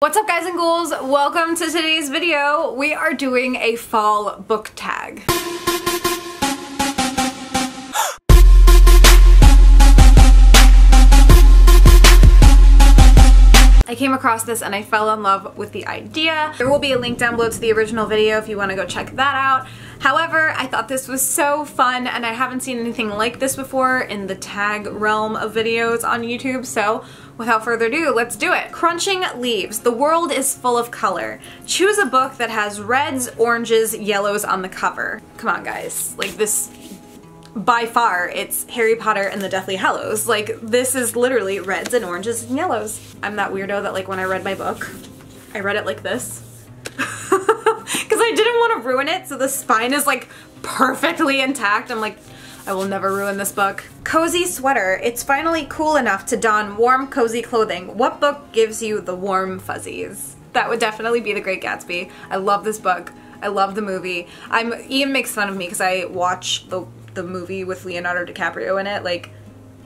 What's up, guys and ghouls? Welcome to today's video. We are doing a fall book tag. I came across this and I fell in love with the idea. There will be a link down below to the original video if you want to go check that out. However, I thought this was so fun and I haven't seen anything like this before in the tag realm of videos on YouTube, so without further ado, let's do it. Crunching leaves. The world is full of color. Choose a book that has reds, oranges, yellows on the cover. Come on, guys. Like, this, by far, it's Harry Potter and the Deathly Hallows. Like, this is literally reds and oranges and yellows. I'm that weirdo that, like, when I read my book, I read it like this. Because I didn't want to ruin it, so the spine is, like, perfectly intact. I'm like, I will never ruin this book. Cozy sweater. It's finally cool enough to don warm, cozy clothing. What book gives you the warm fuzzies? That would definitely be The Great Gatsby. I love this book. I love the movie. Ian makes fun of me because I watch the movie with Leonardo DiCaprio in it like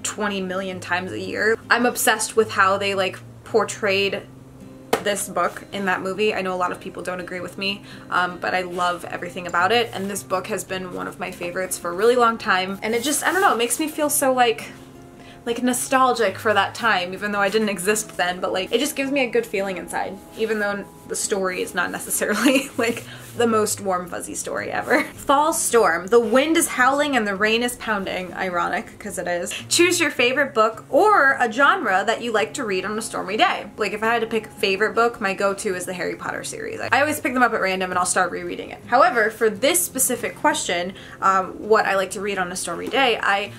20 million times a year. I'm obsessed with how they like portrayed this book in that movie. I know a lot of people don't agree with me, but I love everything about it, and this book has been one of my favorites for a really long time, and it just, I don't know, it makes me feel so like nostalgic for that time, even though I didn't exist then, but like it just gives me a good feeling inside, even though the story is not necessarily like the most warm fuzzy story ever. Fall storm. The wind is howling and the rain is pounding. Ironic, because it is. Choose your favorite book or a genre that you like to read on a stormy day. Like, if I had to pick a favorite book, my go-to is the Harry Potter series. I always pick them up at random and I'll start rereading it. However, for this specific question, what I like to read on a stormy day, I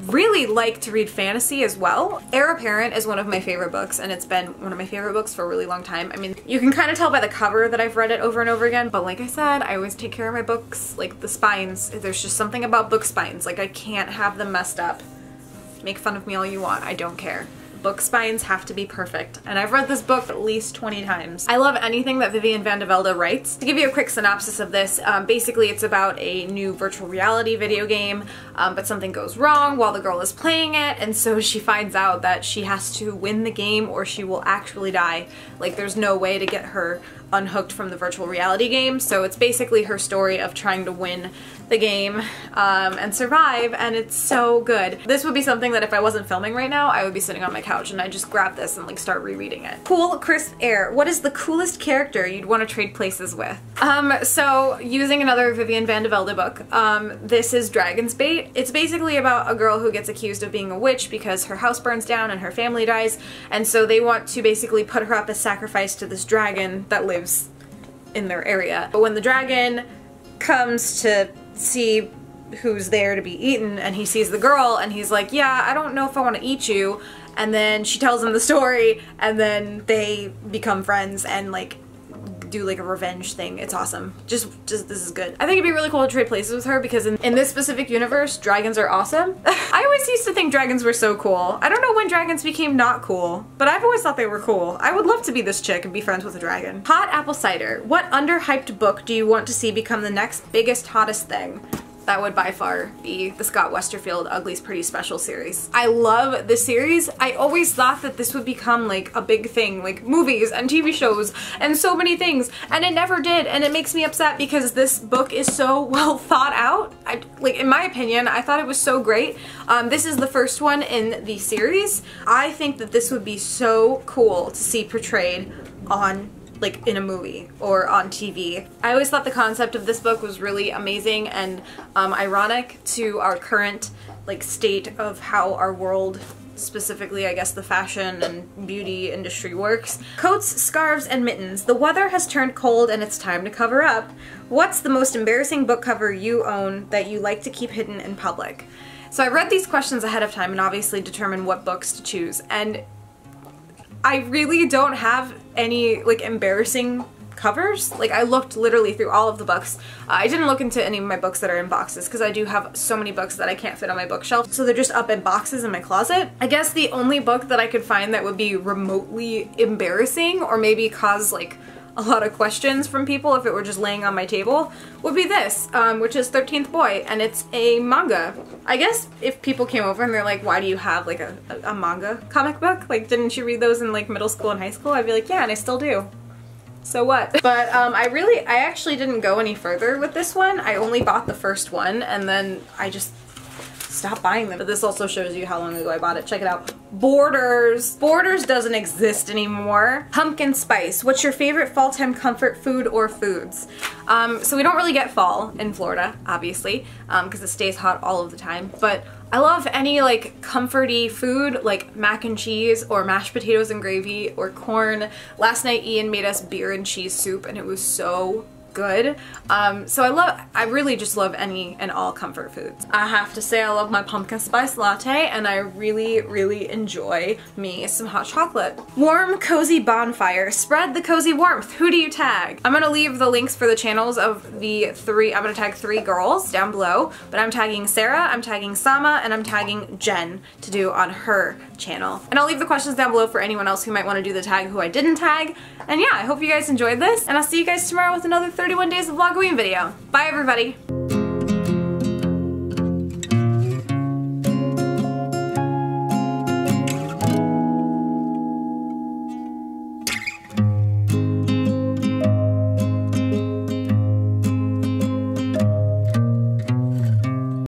really like to read fantasy as well. Heir Apparent is one of my favorite books, and it's been one of my favorite books for a really long time. I mean, you can kind of tell by the cover that I've read it over and over again, but like I said, I always take care of my books, like the spines. There's just something about book spines, like I can't have them messed up. Make fun of me all you want, I don't care. Book spines have to be perfect, and I've read this book at least 20 times. I love anything that Vivian van de Velde writes. To give you a quick synopsis of this, basically it's about a new virtual reality video game, but something goes wrong while the girl is playing it, and so she finds out that she has to win the game or she will actually die. Like, there's no way to get her unhooked from the virtual reality game, so it's basically her story of trying to win the game and survive, and it's so good. This would be something that if I wasn't filming right now, I would be sitting on my couch and I just grab this and like start rereading it. Cool, crisp air. What is the coolest character you'd want to trade places with? So using another Vivian van de Velde book, this is Dragon's Bait. It's basically about a girl who gets accused of being a witch because her house burns down and her family dies, and so they want to basically put her up as sacrifice to this dragon that lives in their area. But when the dragon comes to see who's there to be eaten and he sees the girl and he's like, yeah, I don't know if I want to eat you, and then she tells him the story and then they become friends and like do like a revenge thing. It's awesome. Just this is good. I think it'd be really cool to trade places with her because in this specific universe, dragons are awesome. I always used to think dragons were so cool. I don't know when dragons became not cool, but I've always thought they were cool. I would love to be this chick and be friends with a dragon. Hot apple cider. What underhyped book do you want to see become the next biggest, hottest thing? That would by far be the Scott Westerfield Ugly's Pretty Special series. I love this series. I always thought that this would become like a big thing, like movies and TV shows and so many things, and it never did, and it makes me upset because this book is so well thought out. Like, in my opinion, I thought it was so great. This is the first one in the series. I think that this would be so cool to see portrayed on like in a movie or on TV. I always thought the concept of this book was really amazing and ironic to our current like state of how our world, specifically I guess the fashion and beauty industry works. Coats, scarves, and mittens. The weather has turned cold and it's time to cover up. What's the most embarrassing book cover you own that you like to keep hidden in public? So I read these questions ahead of time and obviously determined what books to choose, and I really don't have any like embarrassing covers. Like, I looked literally through all of the books. I didn't look into any of my books that are in boxes because I do have so many books that I can't fit on my bookshelf, so they're just up in boxes in my closet. I guess the only book that I could find that would be remotely embarrassing or maybe cause like a lot of questions from people if it were just laying on my table, would be this, which is 13th Boy, and it's a manga. I guess if people came over and they're like, why do you have like a manga comic book? Like, didn't you read those in like middle school and high school? I'd be like, yeah, and I still do. So what? But I actually didn't go any further with this one. I only bought the first one and then I just stopped buying them. But this also shows you how long ago I bought it. Check it out. Borders. Borders doesn't exist anymore. Pumpkin spice. What's your favorite fall time comfort food or foods? So we don't really get fall in Florida, obviously, because it stays hot all of the time. But I love any like comforty food like mac and cheese or mashed potatoes and gravy or corn. Last night Ian made us beer and cheese soup and it was so good. So I really just love any and all comfort foods. I have to say I love my pumpkin spice latte and I really enjoy me some hot chocolate. Warm cozy bonfire. Spread the cozy warmth. Who do you tag? I'm gonna leave the links for the channels of the three, I'm gonna tag 3 girls down below, but I'm tagging Sarah, I'm tagging Sama, and I'm tagging Jen to do on her channel. And I'll leave the questions down below for anyone else who might want to do the tag who I didn't tag. And yeah, I hope you guys enjoyed this, and I'll see you guys tomorrow with another 31 Days of Vlogoween video. Bye everybody!